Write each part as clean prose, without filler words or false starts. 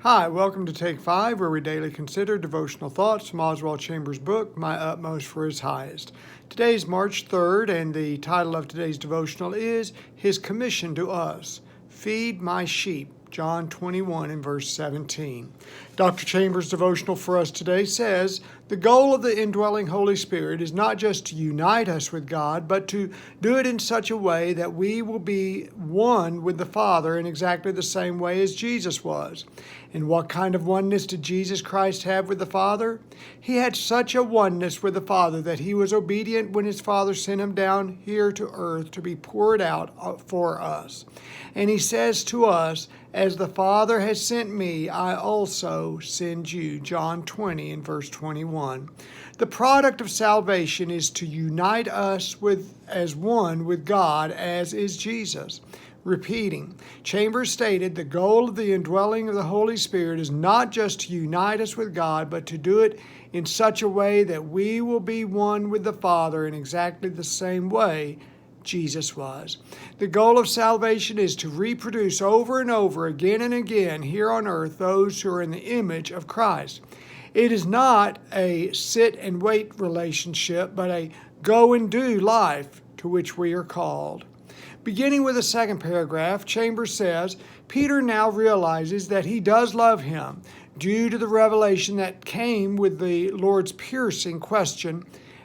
Hi, welcome to Take 5, where we daily consider devotional thoughts from Oswald Chambers' book, My Utmost for His Highest. Today is March 3rd, and the title of today's devotional is His Commission to Us, Feed My Sheep, John 21 and verse 17. Dr. Chambers' devotional for us today says, the goal of the indwelling Holy Spirit is not just to unite us with God, but to do it in such a way that we will be one with the Father in exactly the same way as Jesus was. And what kind of oneness did Jesus Christ have with the Father? He had such a oneness with the Father that he was obedient when his Father sent him down here to earth to be poured out for us. And he says to us, as the Father has sent me, I also send you. John 20 and verse 21. The product of salvation is to unite us as one with God, as is Jesus. Repeating, Chambers stated the goal of the indwelling of the Holy Spirit is not just to unite us with God, but to do it in such a way that we will be one with the Father in exactly the same way Jesus was. The goal of salvation is to reproduce over and over again and again here on earth those who are in the image of Christ. It is not a sit and wait relationship, but a go and do life to which we are called. Beginning with the second paragraph, Chambers says, Peter now realizes that he does love him due to the revelation that came with the Lord's piercing question.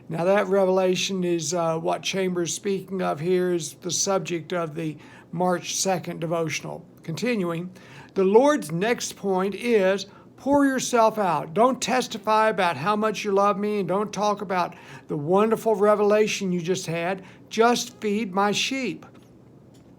Now that revelation is what Chambers speaking of here is the subject of the March 2nd devotional. Continuing, the Lord's next point is pour yourself out. Don't testify about how much you love me and don't talk about the wonderful revelation you just had. Just feed my sheep.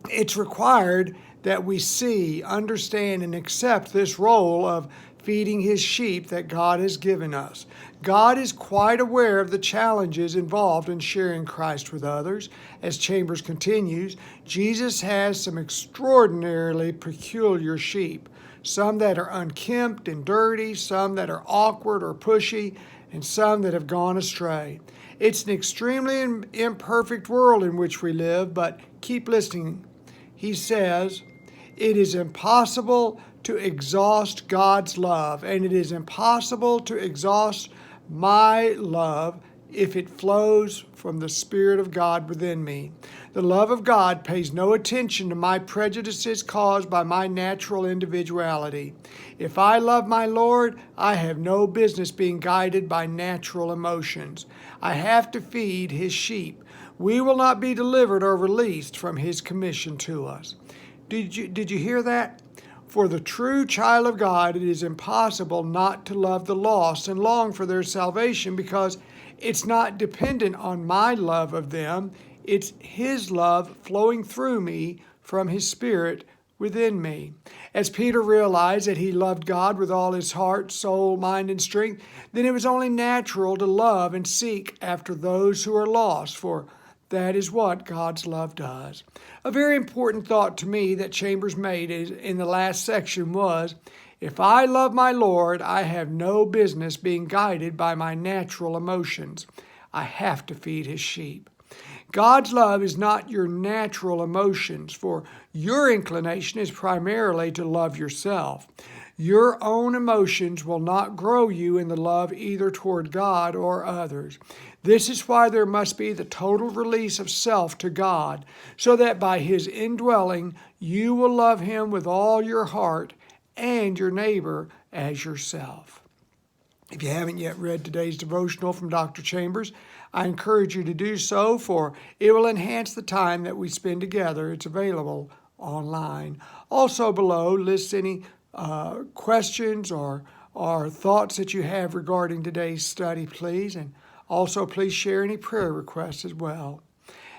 It's required that we see, understand, and accept this role of feeding his sheep that God has given us. God is quite aware of the challenges involved in sharing Christ with others. As Chambers continues, Jesus has some extraordinarily peculiar sheep, some that are unkempt and dirty, some that are awkward or pushy, and some that have gone astray. It's an extremely imperfect world in which we live, but keep listening. He says, it is impossible to exhaust God's love, and it is impossible to exhaust my love if it flows from the Spirit of God within me. The love of God pays no attention to my prejudices caused by my natural individuality. If I love my Lord, I have no business being guided by natural emotions. I have to feed his sheep. We will not be delivered or released from his commission to us. Did you hear that? For the true child of God, it is impossible not to love the lost and long for their salvation because it's not dependent on my love of them. It's his love flowing through me from his Spirit within me. As Peter realized that he loved God with all his heart, soul, mind, and strength, then it was only natural to love and seek after those who are lost, for that is what God's love does. A very important thought to me that Chambers made in the last section was, if I love my Lord, I have no business being guided by my natural emotions. I have to feed his sheep. God's love is not your natural emotions, for your inclination is primarily to love yourself. Your own emotions will not grow you in the love either toward God or others. This is why there must be the total release of self to God, so that by his indwelling, you will love him with all your heart and your neighbor as yourself. If you haven't yet read today's devotional from Dr. Chambers, I encourage you to do so, for it will enhance the time that we spend together. It's available online. Also below, list any questions or thoughts that you have regarding today's study, please. And also, please share any prayer requests as well.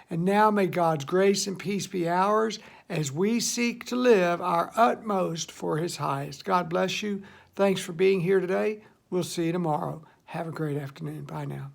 And now may God's grace and peace be ours as we seek to live our utmost for his highest. God bless you. Thanks for being here today. We'll see you tomorrow. Have a great afternoon. Bye now.